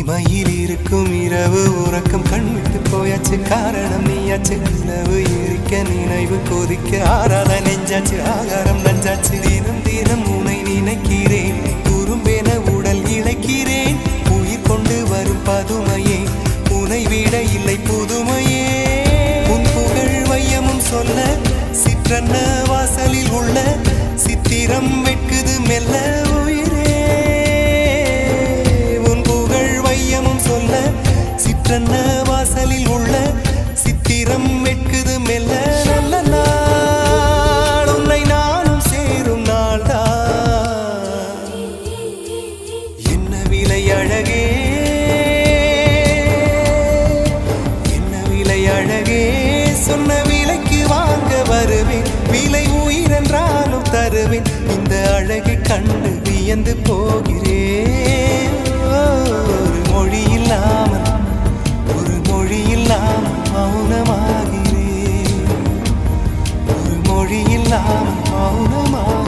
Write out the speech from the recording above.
மயில் இருக்கும் இரவு உறக்கம் கண்விட்டு போயாச்சு காரணம் நீயாச்சு நிலவு எரிக்க நினைவு கொதிக்க ஆறாத நெஞ்சாச்சு ஆகாரம் நஞ்சாச்சு தினம் தினம் உனை நினைக்கிறேன் குறும்பென உடல் இழைக்கிறேன் உயிர் கொண்டு வரும் பதுமையே உனை விட இல்லை புதுமையே உன் புகழ் வையமும் சொல்ல சிற்றன்ன வாசலில் உள்ள சித்திரம் வெட்குது மெல்ல சிற்றன்ன வாசலில் உள்ள சித்திரம் வெட்குது மெல்ல நல்ல நாள் உன்னை நானும் சேரும் நாள்தான் என்ன விலை அழகே என்ன விலை அழகே சொன்ன விலைக்கு வாங்க வருவேன் விலை உயிரென்றாலும் தருவேன் இந்த அழகை கண்டு வியந்து போகிறேன் ஒரு மொழி இல்லாமல் மௌனமாகிறேன் ஒரு மொழி இல்லாமல் மௌனமாக